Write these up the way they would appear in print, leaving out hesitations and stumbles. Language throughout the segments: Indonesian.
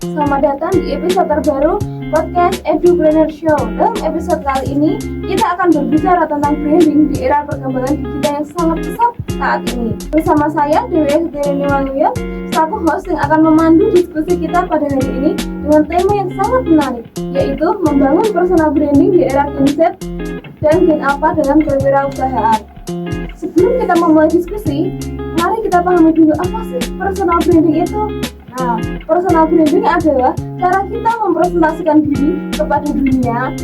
Selamat datang di episode terbaru podcast Edupreneur Show. Dalam episode kali ini, kita akan berbicara tentang branding di era perkembangan digital yang sangat pesat saat ini. Bersama saya, Dewi Esterini Waluya, selaku host yang akan memandu diskusi kita pada hari ini dengan tema yang sangat menarik, yaitu membangun personal branding di era Gen Z dan Gen Alpha dalam kewirausahaan. Sebelum kita memulai diskusi, mari kita pahami dulu apa sih personal branding itu. Nah, personal branding adalah cara kita mempresentasikan diri kepada dunia,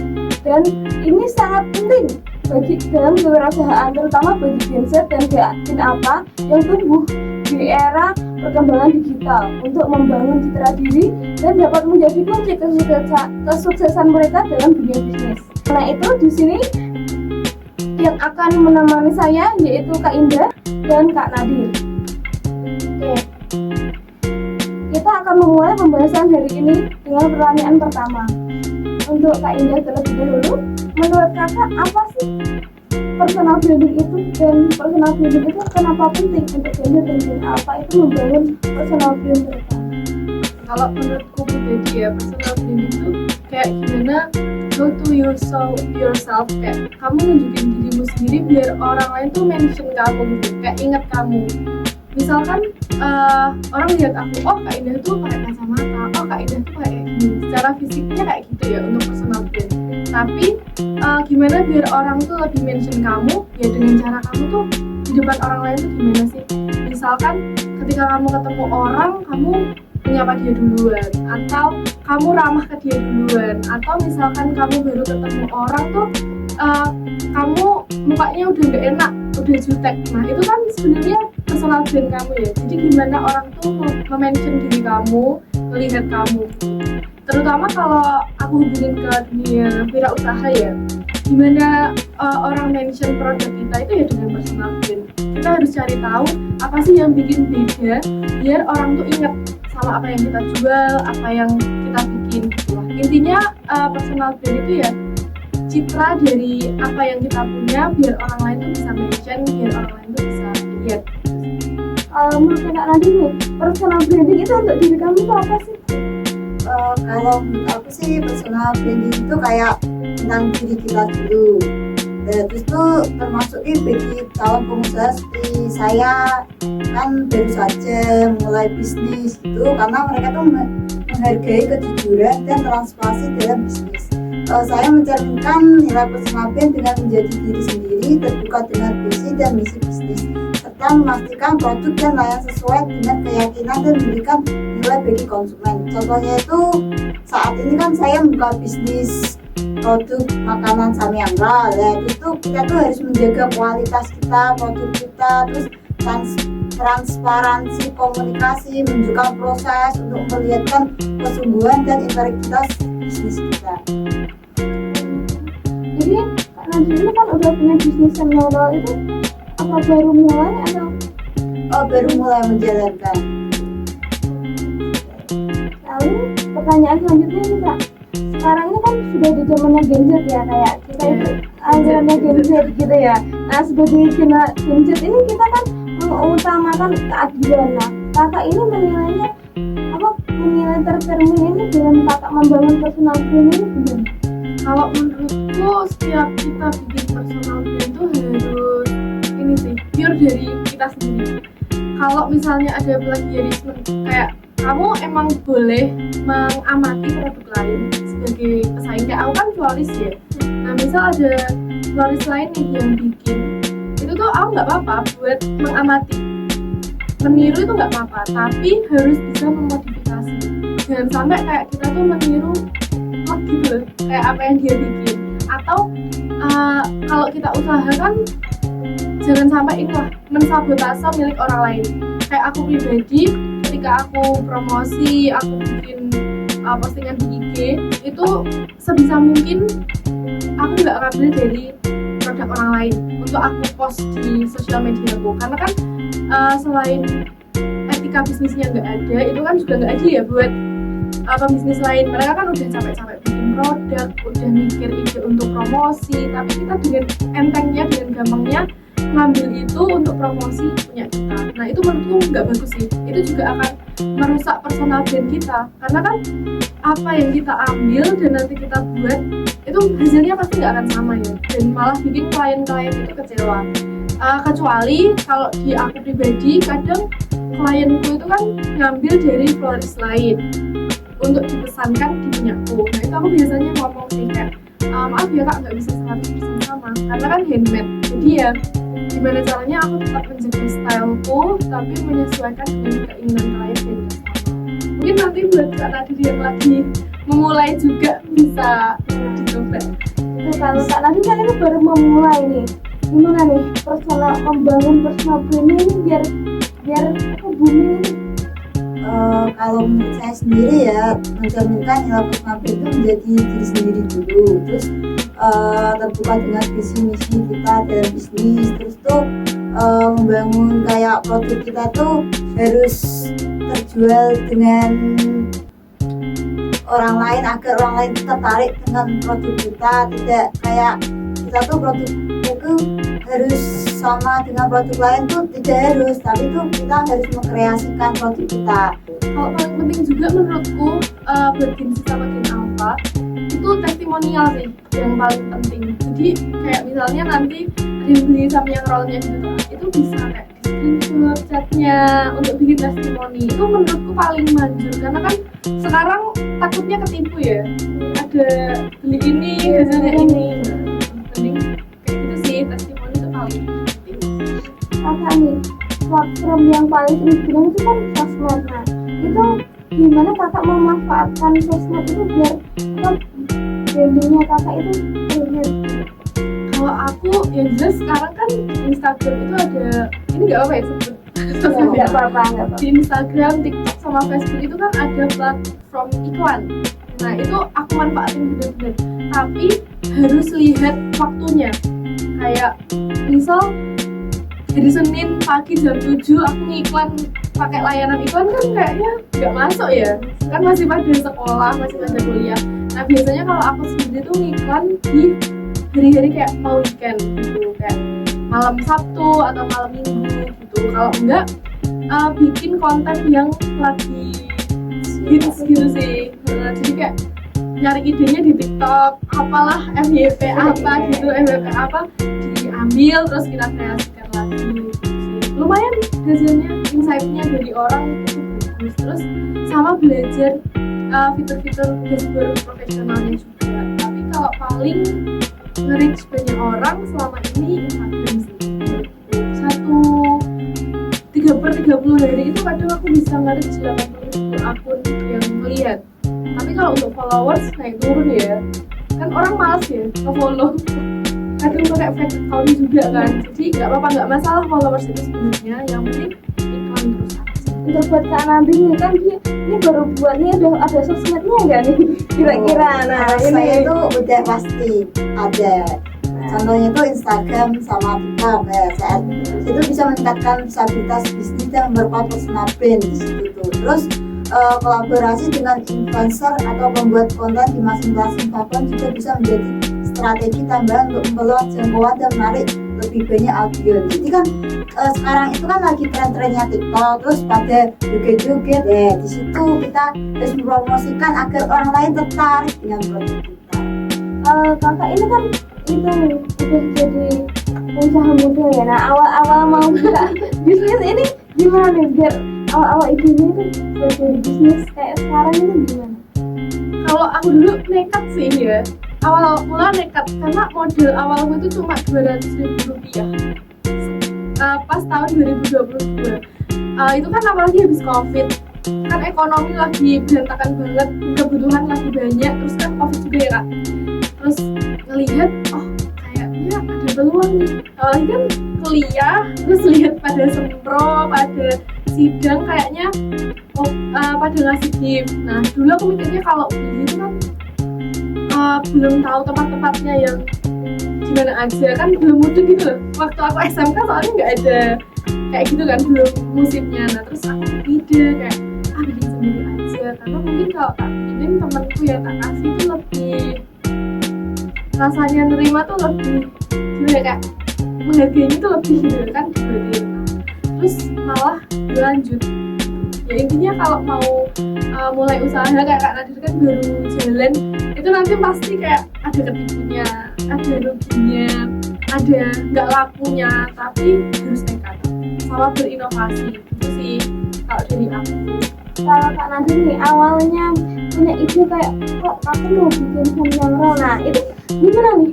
dan ini sangat penting bagi dalam kewirausahaan, terutama bagi Gen Z dan Gen Alpha yang tumbuh di era perkembangan digital untuk membangun citra diri dan dapat menjadi kunci kesuksesan mereka dalam dunia bisnis. Nah, itu di sini yang akan menemani saya yaitu Kak Indah dan Kak Nadir. Oke. Kita akan memulai pembahasan hari ini dengan pertanyaan pertama. Untuk Kak Indah terlebih dahulu, menurut Kakak apa sih personal branding itu, dan personal branding itu kenapa penting untuk Gen Z dan Gen Alpha itu membangun personal brand mereka? Kalau menurutku pribadi ya, personal branding itu kayak gimana go to yourself, kayak kamu nunjukin dirimu sendiri biar orang lain tuh mention kamu gitu, kayak inget kamu. Misalkan orang lihat aku, oh Kak Indah tuh pakai kacamata, oh Kak Indah tuh kayak gini, secara fisiknya kayak gitu ya untuk personal brand. Tapi gimana biar orang tuh lebih mention kamu ya dengan cara kamu tuh di depan orang lain tuh gimana sih? Misalkan ketika kamu ketemu orang, kamu menyapa dia duluan, atau kamu ramah ke dia duluan, atau misalkan kamu baru ketemu orang tuh kamu mukanya udah gak enak, udah jutek. Nah itu kan sebenarnya personal brand kamu ya. Jadi gimana orang tuh mention diri kamu, melihat kamu. Terutama kalau aku hubungin ke dunia wirausaha ya, gimana orang mention produk kita itu ya dengan personal brand. Kita harus cari tahu apa sih yang bikin beda biar orang tuh ingat sama apa yang kita jual, apa yang kita bikin. Nah, intinya personal brand itu ya citra dari apa yang kita punya biar orang lain tuh bisa mention, biar orang lain tuh bisa lihat. Menurut Kak Nadir nih, personal branding itu untuk diri kamu itu apa sih? Kalau menurut aku sih personal branding itu kayak tentang diri kita dulu. Terus tuh termasuk bagi calon pengusaha seperti saya, kan baru saja mulai bisnis gitu, karena mereka tuh menghargai kejujuran dan transparansi dalam bisnis. Saya mencerminkan nilai personal brand dengan menjadi diri sendiri, terbuka dengan visi dan misi bisnis, serta memastikan produk dan layanan sesuai dengan keyakinan dan memberikan nilai bagi konsumen. Contohnya itu saat ini kan saya membuka bisnis produk makanan Samyangla, ya itu kita tuh harus menjaga kualitas kita, produk kita, terus transparansi komunikasi, menunjukkan proses untuk memperlihatkan kesungguhan dan integritas bisnis kita. Jadi Kak Nadir ini kan udah punya bisnis Samyangla, itu apa baru mulai atau? Baru mulai menjalankan. Lalu pertanyaan selanjutnya nih Kak, sekarang ini kan sudah di zamannya Gen Z ya, kayak kita itu alirannya Gen Z gitu ya. Nah sebagai Gen Z ini kita kan mengutamakan keadilan. Nah Kakak ini menilai tercermin ini dengan Kakak membangun personal brand ini gimana? Kalau menurutku setiap kita bikin personal brand itu harus ini sih, pure dari kita sendiri. Kalau misalnya ada plagiarisme, kayak kamu emang boleh mengamati produk lain sebagai pesaing. Kayak aku kan florist ya, nah misal ada florist lain nih yang bikin, itu tuh aku nggak apa-apa buat mengamati, meniru itu nggak apa-apa, tapi harus bisa memodifikasi. Jangan sampai kayak kita tuh meniru gitu loh, kayak apa yang dia bikin. Atau kalau kita usaha kan jangan sampai itulah mensabotase milik orang lain. Kayak aku pribadi, ketika aku promosi, aku bikin postingan di IG, itu sebisa mungkin aku nggak ngambil dari produk orang lain untuk aku post di sosial media aku. Karena kan selain etika bisnisnya nggak ada, itu kan juga nggak adil ya buat pembisnis lain. Mereka kan udah capek-capek bikin produk, udah mikir ide untuk promosi, tapi kita dengan entengnya, dengan gampangnya ngambil itu untuk promosi punya kita. Nah itu menurutku nggak bagus sih. Itu juga akan merusak personal brand kita, karena kan apa yang kita ambil dan nanti kita buat itu hasilnya pasti nggak akan sama ya, dan malah bikin klien-klien itu kecewa. Kecuali kalau di aku pribadi, kadang klienku itu kan ngambil dari florist lain untuk dipesankan di punyaku. Nah itu aku biasanya ngomong sih kayak, maaf ya kak, nggak bisa 100% sama karena kan handmade. Jadi ya gimana caranya aku tetap menjaga styleku tapi menyesuaikan dengan keinginan klien dan customer. Mungkin nanti buat Kak Nadir yang lagi memulai juga bisa dicoba. Kalau Kak Nadir kan ini baru memulai nih, gimana nih membangun personal brand ini biar booming ini? Kalau menurut saya sendiri ya, mencerminkan nilai personal brand itu menjadi diri sendiri dulu, terus terbuka dengan visi misi kita dalam bisnis, terus tuh membangun kayak produk kita tuh harus terjual dengan orang lain agar orang lain tertarik dengan produk kita, tidak kayak kita tuh produk itu harus sama dengan produk lain tuh tidak harus, tapi tuh kita harus mengkreasikan produk kita. Kalau paling penting juga menurutku buat Gensi sama Gen Alpha itu testimonial sih yang paling penting. Jadi kayak misalnya nanti ada yang beli sama yang rollnya gitu, itu bisa kayak di screenshot chatnya untuk bikin testimoni. Itu menurutku paling manjur, karena kan sekarang takutnya ketipu ya, ada beli ini hasilnya ini. Mending kayak gitu sih, testimoni itu paling penting. Kakak nih, platform yang paling sering digunakan itu kan sosmed. Nah itu gimana kakak memanfaatkan sosmed itu biar brandingnya kakak itu terlihat? Kalau aku yang jelas sekarang kan Instagram itu ada, ini nggak apa-apa ya sebut Nggak apa-apa. di Instagram, TikTok sama Facebook itu kan ada platform iklan. Nah itu aku manfaatin bener-bener, tapi harus lihat waktunya. Kayak misal dari Senin pagi jam 7 aku ngiklan pakai layanan iklan kan kayaknya nggak masuk ya, kan masih pada sekolah, masih pada kuliah. Nah biasanya kalau aku sendiri tuh ngiklan di hari-hari kayak mau weekend gitu, kayak malam Sabtu atau malam Minggu gitu. Kalau enggak bikin konten yang lagi hits gitu sih. Jadi kayak nyari idenya di TikTok, apalah FYP apa gitu, FYP apa diambil terus kita kreasikan lagi gitu sih. Lumayan hasilnya, insight-nya dari orang itu bagus. Terus sama belajar fitur-fitur dashboard profesionalnya juga. Tapi kalau paling nge-reach banyak orang selama ini Instagram sih. 30 hari itu kadang aku bisa nge-reach 80 akun yang melihat. Tapi kalau untuk followers naik turun ya, kan orang malas ya nge-follow, kadang pakai fake account juga kan. Jadi nggak apa-apa, nggak masalah followers itu sebenarnya, yang penting iklan terus aja. Untuk buat Kak Nadir nih kan dia ini baru buatnya ada sosmednya nggak nih kira-kira? Nah Saya ini itu udah pasti ada. Contohnya itu Instagram sama TikTok. Saya itu bisa meningkatkan stabilitas bisnis dan memperkuat personal brand di situ tuh. Terus kolaborasi dengan influencer atau pembuat konten di masing-masing platform juga bisa menjadi strategi tambahan untuk memperluas jangkauan dan menarik lebih banyak audiens. Jadi kan sekarang itu kan lagi tren-trennya TikTok, terus pada joget-joget ya, di situ kita harus mempromosikan agar orang lain tertarik dengan produk kita. kakak ini kan itu udah jadi pengusaha muda ya. Nah awal-awal mau buka bisnis ini gimana nih biar awal-awal idenya itu buat jadi bisnis kayak sekarang ini gimana? Kalau aku dulu nekat sih ya, awal mula nekat karena modal awalku itu cuma 200.000 rupiah pas tahun 2022. Itu kan apalagi habis covid, kan ekonomi lagi berantakan banget, kebutuhan lagi banyak, terus kan covid juga ya kak. Terus ngelihat kayaknya ada peluang nih, apalagi kan kuliah, terus lihat pada sempro, pada sidang kayaknya pada ngasih gift. Nah dulu aku mikirnya kalau beli itu kan belum tahu tempat-tempatnya yang gimana aja, kan belum mudah gitu loh. Waktu aku SMK soalnya nggak ada kayak gitu kan, belum musimnya. Nah terus aku ide kayak bikin sendiri aja, karena mungkin kalau tak bikinin temanku ya tak kasih itu lebih rasanya nerima tuh lebih gimana, kayak menghargainya itu lebih gitu kan dibanding. Terus malah berlanjut. Ya intinya kalau mau mulai usaha kayak Kak Nadir kan baru jalan, itu nanti pasti kayak ada ketipunya, ada ruginya, ada nggak lakunya, tapi harus nekat sama berinovasi. Itu sih kalau dari aku. Kalau Kak Nadir nih awalnya punya ide kayak kok aku mau bikin samyang roll, nah itu gimana nih?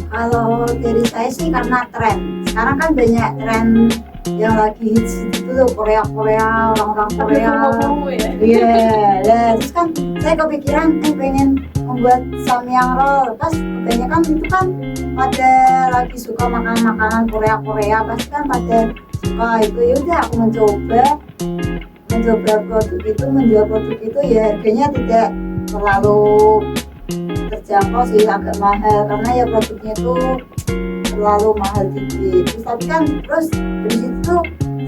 Kalau dari saya sih karena tren. Sekarang kan banyak tren yang lagi hits itu tuh Korea, orang-orang Korea. Promo ya. Iya, terus kan saya kepikiran pengen membuat samyang roll. Pas kebanyakan itu kan pada lagi suka makanan Korea, pasti kan pada suka itu. Ya udah aku mencoba menjual produk itu ya harganya tidak terlalu terjangkau sih, agak mahal karena ya produknya itu terlalu mahal dikit. Terus tapi kan terus dari situ tuh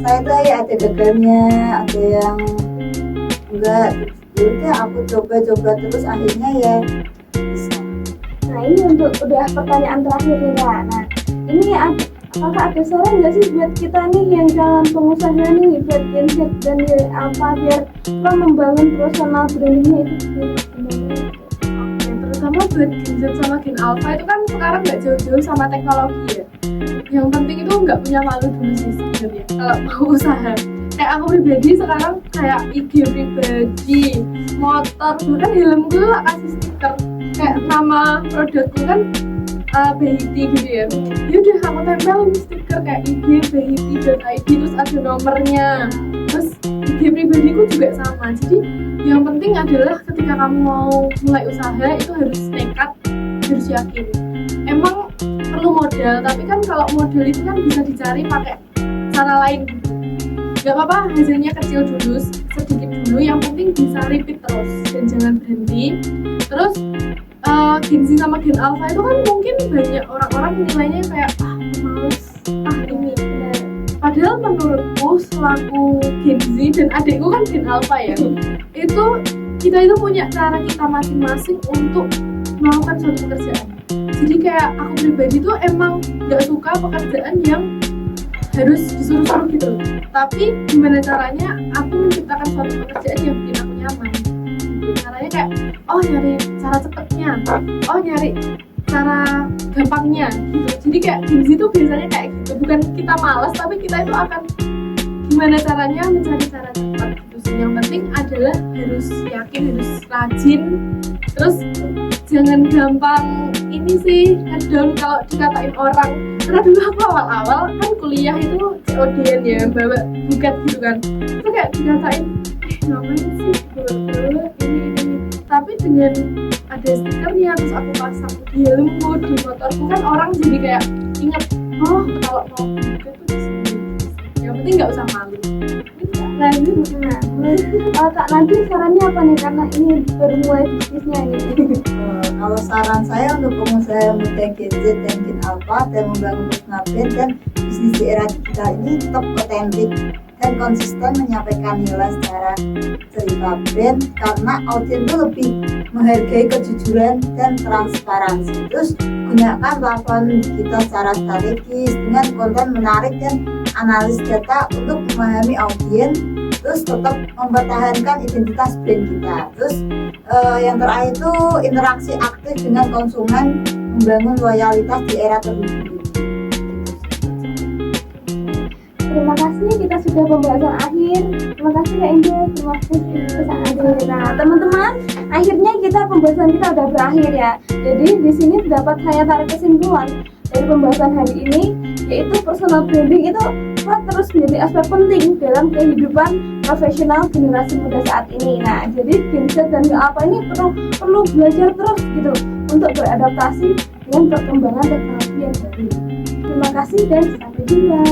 saya tuh ya ada gagalnya, ada yang enggak. Ya udah aku coba terus akhirnya ya bisa. Nah ini untuk udah pertanyaan terakhir nih Kak. Nah ini apakah ada saran nggak sih buat kita nih yang calon pengusaha nih, buat Gen Z dan apa biar membangun personal brandingnya itu sendiri? Terutama buat Gen Z sama Gen Alpha itu kan sekarang nggak jauh-jauh sama teknologi ya. Yang penting itu nggak punya malu dulu sih sebenarnya kalau mau usaha. Kayak aku pribadi sekarang kayak IG pribadi, motor, bahkan helmku tuh kasih stiker kayak nama produkku kan BHT gitu ya. Ya udah aku tempelin stiker kayak IG BHT.id, terus ada nomornya. Terus IG pribadiku juga sama. Jadi yang penting adalah ketika kamu mau mulai usaha itu harus nekat, harus yakin. Emang perlu modal, tapi kan kalau modal itu kan bisa dicari pakai cara lain gitu. Gak apa-apa hasilnya kecil dulu, sedikit dulu, yang penting bisa repeat terus dan jangan berhenti. Terus Gen Z sama Gen Alpha itu kan mungkin banyak orang-orang nilainya kayak males, ini. Padahal menurutku selaku Gen Z dan adikku kan Gen Alpha ya, itu kita itu punya cara kita masing-masing untuk melakukan suatu pekerjaan. Jadi kayak aku pribadi tuh emang gak suka pekerjaan yang harus disuruh-suruh gitu. Tapi gimana caranya aku menciptakan suatu pekerjaan yang bikin aku nyaman. Caranya kayak nyari cara cepetnya, nyari cara gampangnya gitu. Jadi kayak Gen Z tuh biasanya kayak gitu, bukan kita malas tapi kita itu akan gimana caranya mencari cara cepat gitu sih. Yang penting adalah harus yakin, harus rajin, terus jangan gampang ini sih ngedown kalau dikatain orang. Karena dulu aku awal-awal kan kuliah itu COD-an ya, bawa buket gitu kan, itu kayak dikatain ngapain sih bro ini. Tapi dengan ada stikernya terus aku pasang di helmku, di motorku, kan orang jadi kayak inget kalau mau buket tuh disini. Yang penting nggak usah malu. Lanjut, Kak Nadir sarannya apa nih, karena ini baru mulai bisnisnya ini? Kalau saran saya untuk pengusaha muda Gen Z dan Gen Alpha dan membangun personal brand dan bisnis di era digital ini tetap otentik dan konsisten menyampaikan nilai secara cerita brand, karena audiens itu lebih menghargai kejujuran dan transparansi. Terus gunakan platform digital secara strategis dengan konten menarik dan analis data untuk memahami audiens, terus tetap mempertahankan identitas brand kita. Terus yang terakhir itu interaksi aktif dengan konsumen, membangun loyalitas di era terhubung. Terima kasih, kita sudah pembahasan akhir. Terima kasih Kak Indah, terima kasih Kak Nadir. Nah teman-teman, akhirnya pembahasan kita udah berakhir ya. Jadi di sini dapat saya tarik kesimpulan dari pembahasan hari ini, yaitu personal branding itu terus menjadi aspek penting dalam kehidupan profesional generasi muda saat ini. Nah, jadi Gen Z dan Gen Alpha ini perlu belajar terus gitu untuk beradaptasi dengan perkembangan teknologi yang baru. Terima kasih dan sampai jumpa.